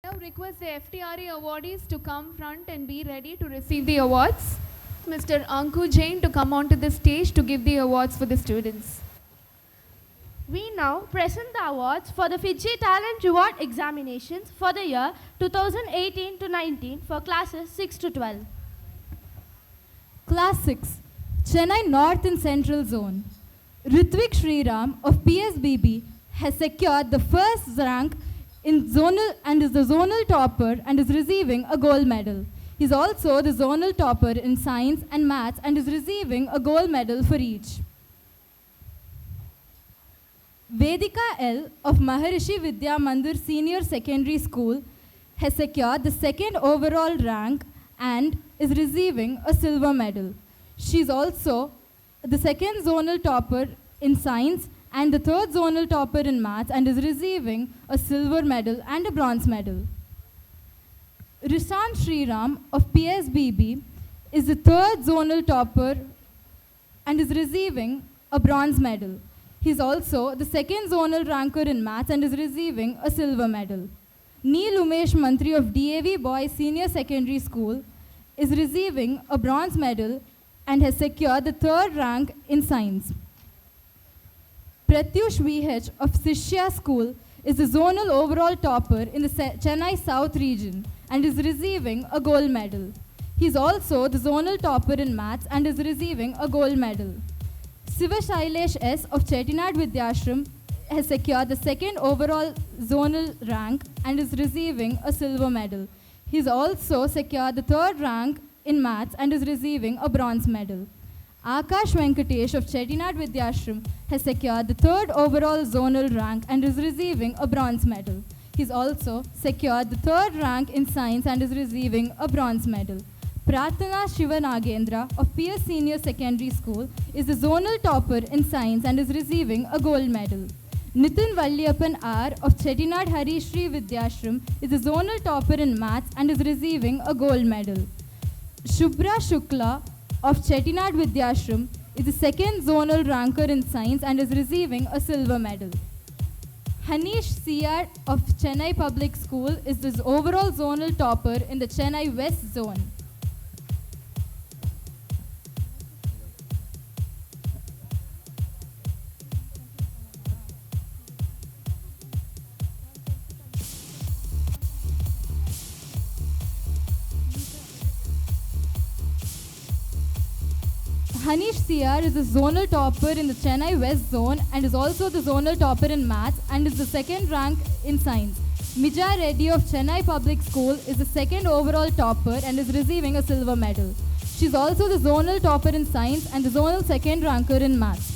Now request the FTRE awardees to come front and be ready to receive the awards. Mr. Anku Jain to come onto the stage to give the awards for the students. We now present the awards for the Fiji Talent Reward Examinations for the year 2018 to 19 for classes 6 to 12. Class 6, Chennai North and Central Zone. Ritvik Sriram of PSBB has secured the first rank in zonal and is the zonal topper and is receiving a gold medal. He is also the zonal topper in science and maths and is receiving a gold medal for each. Vedika L of Maharishi Vidya Mandir Senior Secondary School has secured the second overall rank and is receiving a silver medal. She is also the second zonal topper in science and the third zonal topper in maths and is receiving a silver medal and a bronze medal. Rishant Sriram of PSBB is the third zonal topper and is receiving a bronze medal. He is also the second zonal ranker in maths and is receiving a silver medal. Neel Umesh Mantri of DAV Boys Senior Secondary School is receiving a bronze medal and has secured the third rank in science. Pratyush VH of Sishya School is the zonal overall topper in the Chennai South region and is receiving a gold medal. He is also the zonal topper in maths and is receiving a gold medal. Siva Shailesh S of Chettinad Vidyashram has secured the second overall zonal rank and is receiving a silver medal. He has also secured the third rank in maths and is receiving a bronze medal. Akash Venkatesh of Chettinad Vidyashram has secured the third overall zonal rank and is receiving a bronze medal. He has also secured the third rank in science and is receiving a bronze medal. Pratana Shivanagendra of PS Senior Secondary School is the zonal topper in science and is receiving a gold medal. Nitin Valliyappan R of Chettinad Harishri Vidyashram is the zonal topper in maths and is receiving a gold medal. Shubhra Shukla of Chettinad Vidyashram is the second zonal ranker in science and is receiving a silver medal. Hanish CR of Chennai Public School is the overall zonal topper in the Chennai West Zone. Hanish CR is the zonal topper in the Chennai West Zone and is also the zonal topper in maths and is the second rank in science. Mija Reddy of Chennai Public School is the second overall topper and is receiving a silver medal. She is also the zonal topper in science and the zonal second ranker in maths.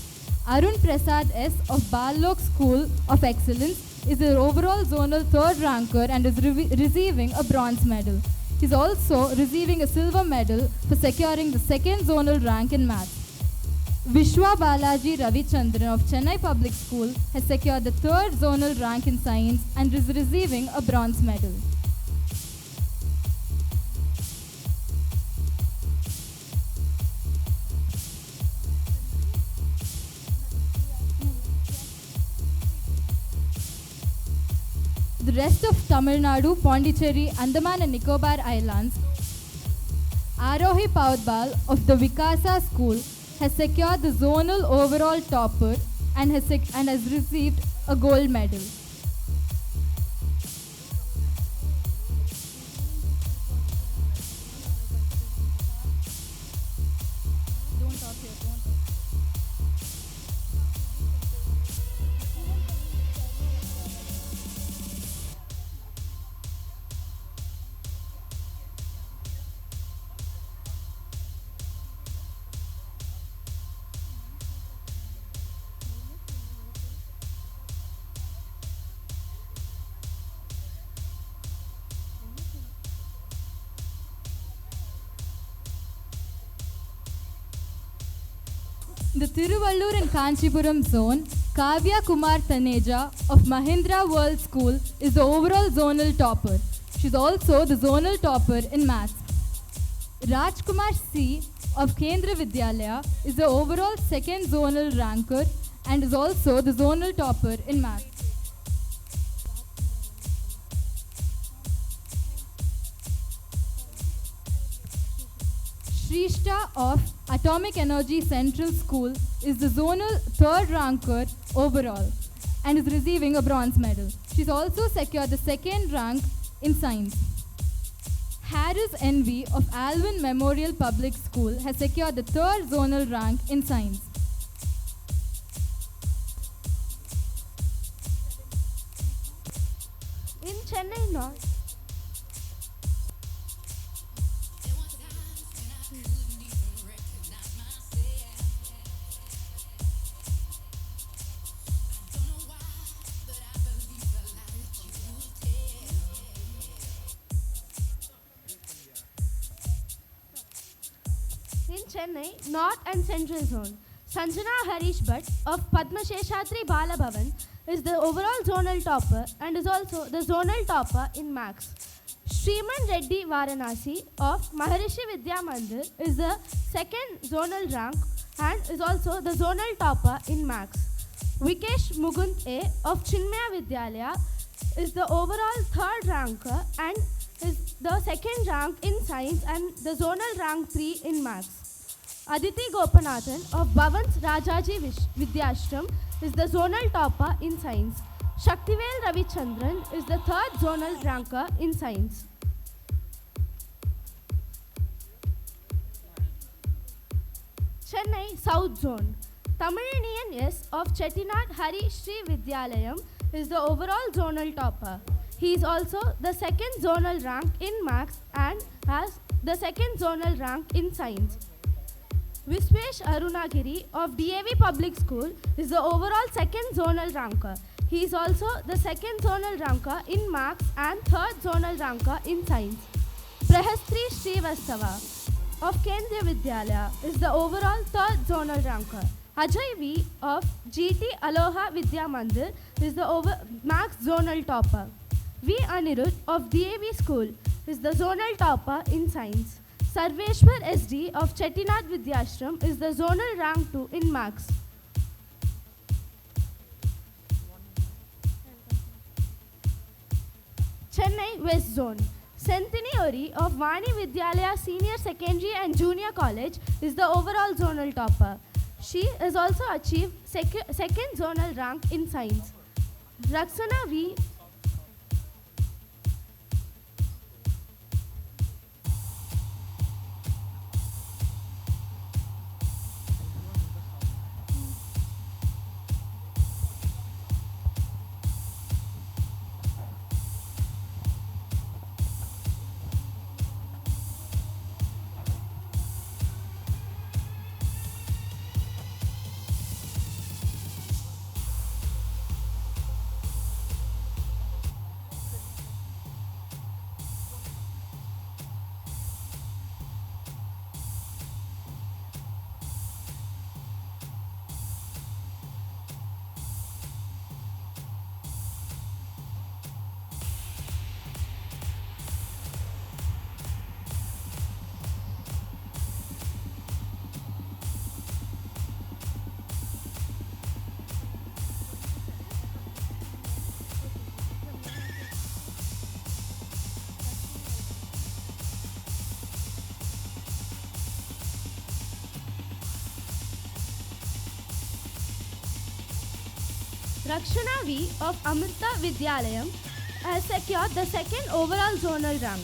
Arun Prasad S of Balok School of Excellence is the overall zonal third ranker and is receiving a bronze medal. He is also receiving a silver medal for securing the second zonal rank in maths. Vishwa Balaji Ravichandran of Chennai Public School has secured the third zonal rank in science and is receiving a bronze medal. The rest of Tamil Nadu, Pondicherry, Andaman and Nicobar Islands, Arohi Paudbal of the Vikasa School has secured the zonal overall topper and has received a gold medal. The Tiruvallur and Kanchipuram zone, Kavya Kumar Taneja of Mahindra World School is the overall zonal topper. She is also the zonal topper in maths. Rajkumar C of Kendra Vidyalaya is the overall second zonal ranker and is also the zonal topper in maths. Shrishta of Atomic Energy Central School is the zonal third ranker overall and is receiving a bronze medal. She's also secured the second rank in science. Harris Envy of Alvin Memorial Public School has secured the third zonal rank in science. In Chennai North, North and Central Zone, Sanjana Harish Bhatt of Padma Sheshatri Bala Bhavan is the overall zonal topper and is also the zonal topper in Maths. Shriman Reddy Varanasi of Maharishi Vidya Mandir is the second zonal rank and is also the zonal topper in Maths. Vikesh Mugund A of Chinmaya Vidyalaya is the overall third ranker and is the second rank in science and the zonal rank 3 in Maths. Aditi Gopanathan of Bhavans Rajaji Vidyashram is the zonal topper in science. Shaktivel Ravichandran is the third zonal ranker in science. Chennai South Zone. Tamilinian S of Chettinad Hari Sri Vidyalayam is the overall zonal topper. He is also the second zonal rank in Maths and has the second zonal rank in science. Viswesh Arunagiri of DAV Public School is the overall second zonal ranker. He is also the second zonal ranker in Maths and third zonal ranker in science. Prahastri Srivastava of Kendriya Vidyalaya is the overall third zonal ranker. Ajay V of GT Aloha Vidya Mandir is the Maths zonal topper. V Anirudh of DAV School is the zonal topper in science. Sarveshwar SD of Chettinad Vidyashram is the zonal rank 2 in Maths. Chennai West Zone. Senthini Ori of Vani Vidyalaya Senior Secondary and Junior College is the overall zonal topper. She has also achieved second zonal rank in science. Raksana V Rakshana V of Amrita Vidyalayam has secured the second overall zonal rank.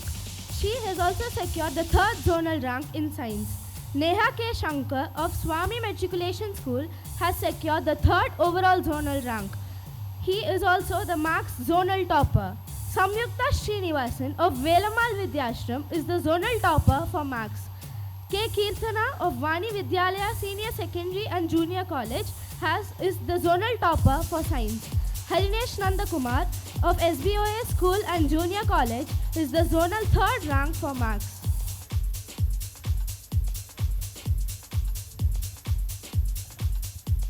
She has also secured the third zonal rank in science. Neha K. Shankar of Swami Matriculation School has secured the third overall zonal rank. He is also the Maths zonal topper. Samyukta Srinivasan of Velamal Vidyashram is the zonal topper for Maths. K. Kirtana of Vani Vidyalaya Senior Secondary and Junior College is the zonal topper for science. Harinesh Nandakumar of SBOA School and Junior College is the zonal third rank for Maths.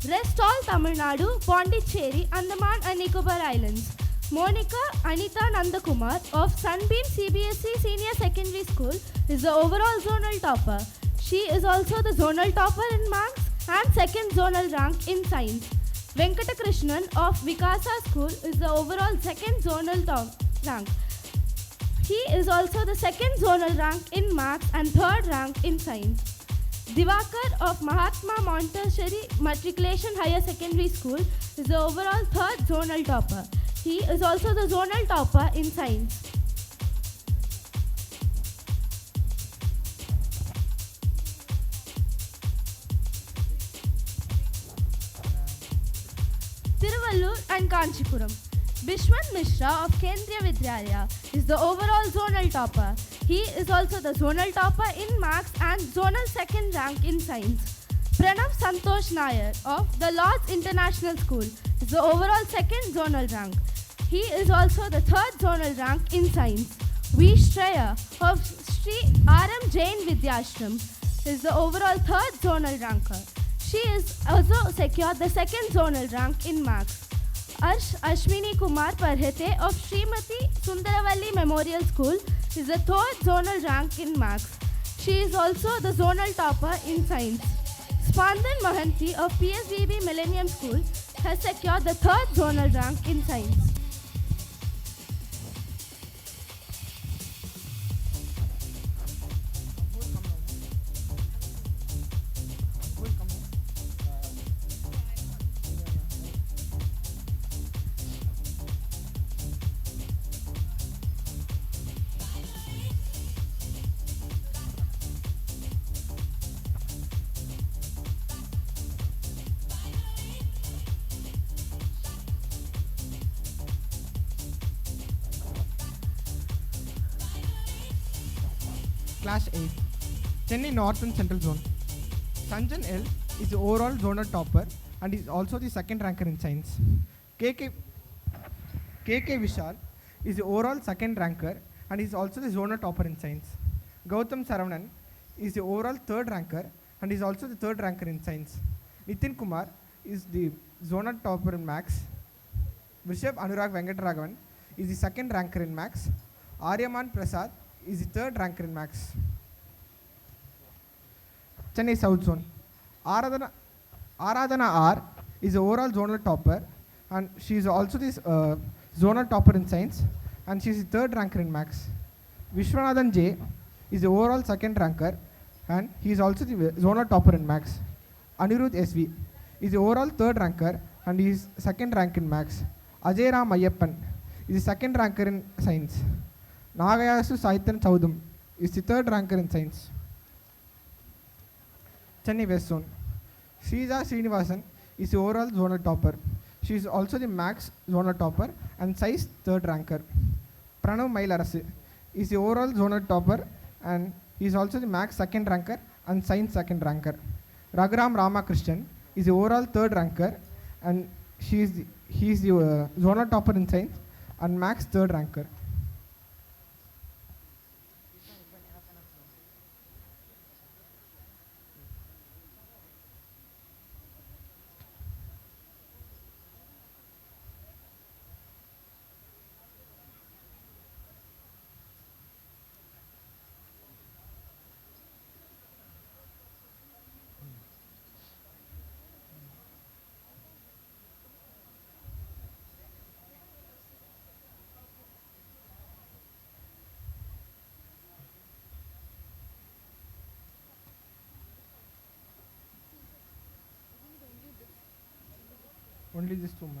Rest all Tamil Nadu, Pondicherry, Andaman and Nicobar Islands. Monica Anita Nandakumar of Sunbeam CBSE Senior Secondary School is the overall zonal topper. She is also the zonal topper in Maths and second zonal rank in science. Venkata Krishnan of Vikasa School is the overall second zonal rank. He is also the second zonal rank in Maths and third rank in science. Divakar of Mahatma Montessori Matriculation Higher Secondary School is the overall third zonal topper. He is also the zonal topper in science. Tiruvallur and Kanchipuram. Bishwan Mishra of Kendriya Vidyalaya is the overall zonal topper. He is also the zonal topper in maths and zonal second rank in science. Pranav Santosh Nair of the Lord's International School is the overall second zonal rank. He is also the third zonal rank in science. V. Shreya of Sri R.M. Jain Vidyashram is the overall third zonal ranker. She is also secured the second zonal rank in maths. Ashwini Kumar Parhete of Srimati Sundaravalli Memorial School is the third zonal rank in maths. She is also the zonal topper in science. Spandan Mahanti of PSBB Millennium School has secured the third zonal rank in science. Class 8, Chennai North and Central Zone. Sanjan L is the overall zonal topper and is also the second ranker in science. KK Vishal is the overall second ranker and is also the zonal topper in science. Gautam Saravanan is the overall third ranker and is also the third ranker in science. Nitin Kumar is the zonal topper in maths. Vrishabh Anurag Venkatraghavan is the second ranker in maths. Aryaman Prasad is the third ranker in maths. Chennai South Zone. Aradhana R is the overall zonal topper and she is also the zonal topper in science and she is the third ranker in maths. Vishwanathan J is the overall second ranker and he is also the zonal topper in maths. Anirudh SV is the overall third ranker and he is second rank in maths. Ajay Ram Ayyappan is the second ranker in science. Nagayasu Saithan Chaudham is the third ranker in science. Chennai West Zone. Sriza Srinivasan is the overall zonal topper. She is also the maths zonal topper and science third ranker. Pranav Mailarasi is the overall zonal topper and he is also the maths second ranker and science second ranker. Raghuram Ramakrishnan is the overall third ranker and he is the zonal topper in science and maths third ranker. Only this 2 months.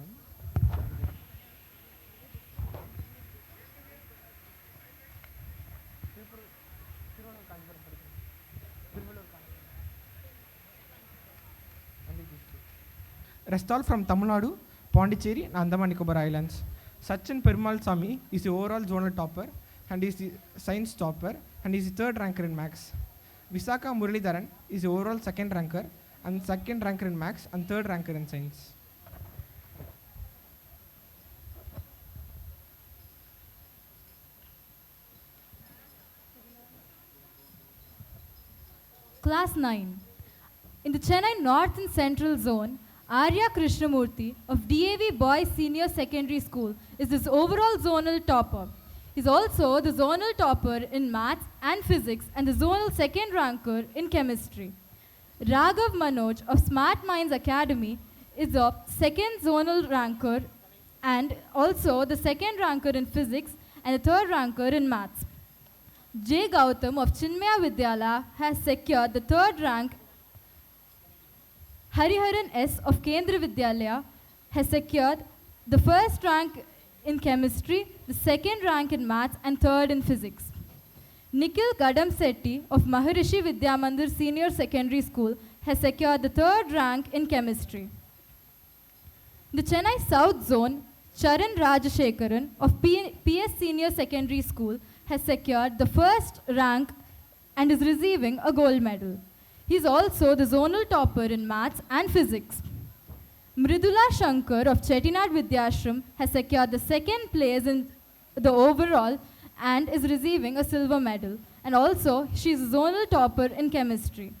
Rest all from Tamil Nadu, Pondicherry and Andaman Nicobar Islands. Sachin Perumal Sami is the overall zonal topper and is the science topper and is the third ranker in maths. Visakha Muralidharan is the overall second ranker and second ranker in maths and third ranker in science. Class 9. In the Chennai North and Central Zone, Arya Krishnamurthy of DAV Boys Senior Secondary School is this overall zonal topper. He is also the zonal topper in maths and physics and the zonal second ranker in chemistry. Raghav Manoj of Smart Minds Academy is the second zonal ranker and also the second ranker in physics and the third ranker in maths. J. Gautam of Chinmaya Vidyalaya has secured the third rank. Hariharan S. of Kendra Vidyalaya has secured the first rank in chemistry, the second rank in maths, and third in physics. Nikhil Gadam Setti of Maharishi Vidyamandir Senior Secondary School has secured the third rank in chemistry. The Chennai South Zone, Charan Rajashekaran of PS Senior Secondary School has secured the first rank and is receiving a gold medal. He is also the zonal topper in maths and physics. Mridula Shankar of Chettinad Vidyashram has secured the second place in the overall and is receiving a silver medal. And also, she is a zonal topper in chemistry.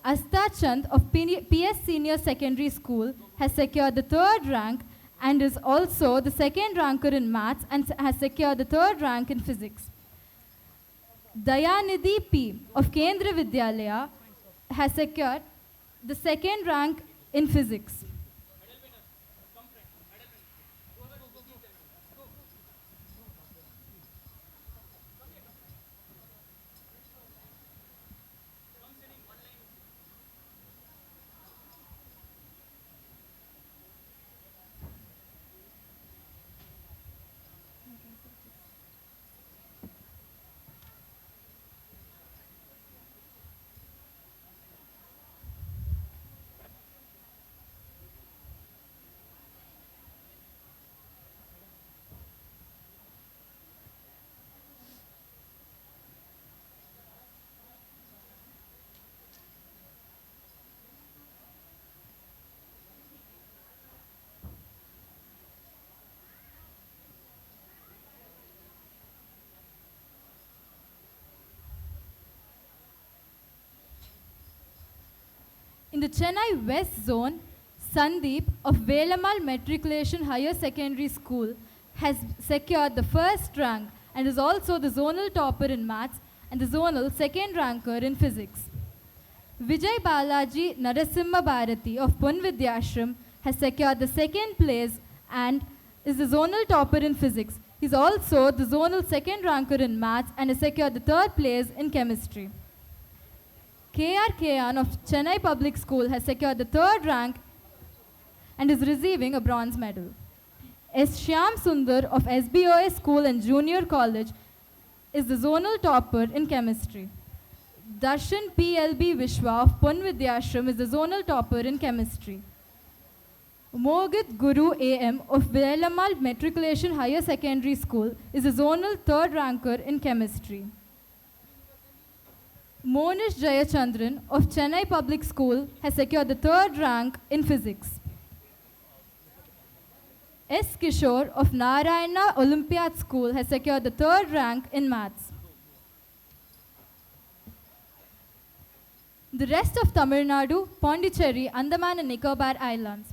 Asta Chand of PS Senior Secondary School has secured the third rank and is also the second ranker in maths and has secured the third rank in physics. Dayanidhi P. of Kendra Vidyalaya has secured the second rank in physics. In the Chennai West Zone, Sandeep of Velamal Matriculation Higher Secondary School has secured the first rank and is also the zonal topper in maths and the zonal second ranker in physics. Vijay Balaji Narasimha Bharati of Pun Vidyashram has secured the second place and is the zonal topper in physics. He is also the zonal second ranker in maths and has secured the third place in chemistry. K.R. Kayan of Chennai Public School has secured the third rank and is receiving a bronze medal. S. Shyam Sundar of SBOS School and Junior College is the zonal topper in chemistry. Darshan P.L.B. Vishwa of Pun Vidyashram is the zonal topper in chemistry. Mogit Guru A.M. of Velamal Matriculation Higher Secondary School is the zonal third ranker in chemistry. Monish Jayachandran of Chennai Public School has secured the third rank in physics. S. Kishore of Narayana Olympiad School has secured the third rank in maths. The rest of Tamil Nadu, Pondicherry, Andaman and Nicobar Islands.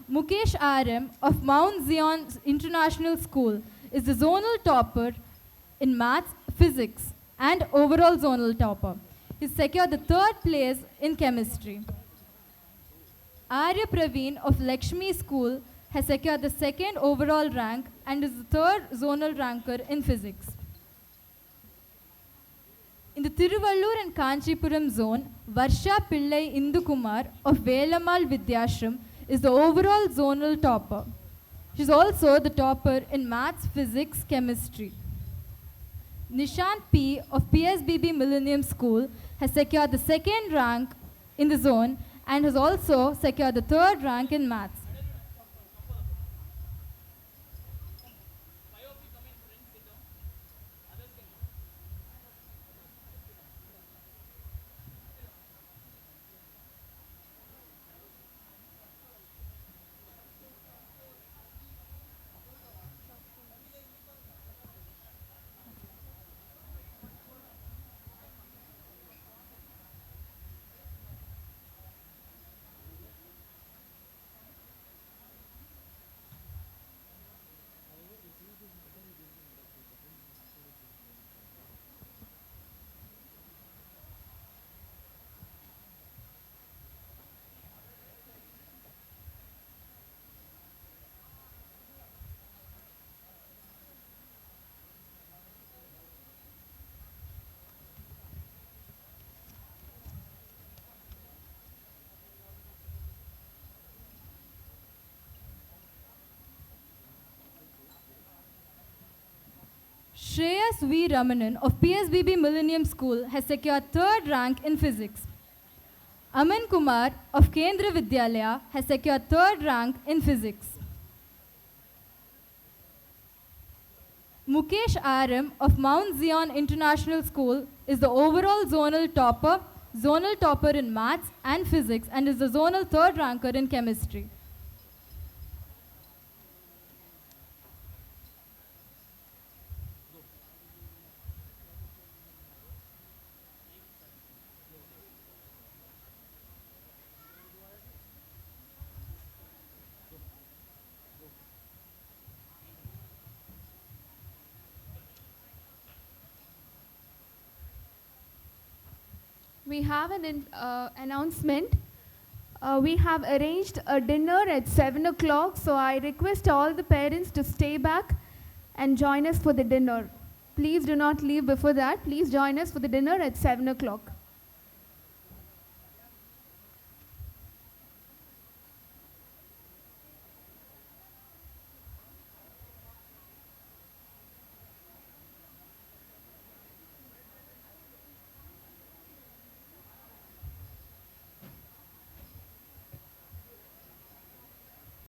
Mukesh R.M. of Mount Zion International School is the zonal topper in maths, physics and overall zonal topper. He secured the third place in chemistry. Arya Praveen of Lakshmi School has secured the second overall rank and is the third zonal ranker in physics. In the Tiruvallur and Kanchipuram zone, Varsha Pillai Indukumar of Velamal Vidyashram is the overall zonal topper. She is also the topper in maths, physics, chemistry. Nishant P. of PSBB Millennium School has secured the second rank in the zone and has also secured the third rank in maths. Shreyas V. Ramanan of PSBB Millennium School has secured 3rd rank in physics. Aman Kumar of Kendra Vidyalaya has secured 3rd rank in physics. Mukesh RM of Mount Zion International School is the overall zonal topper in maths and physics, and is the zonal 3rd ranker in chemistry. We have an announcement. We have arranged a dinner at 7 o'clock, so I request all the parents to stay back and join us for the dinner. Please do not leave before that. Please join us for the dinner at 7 o'clock.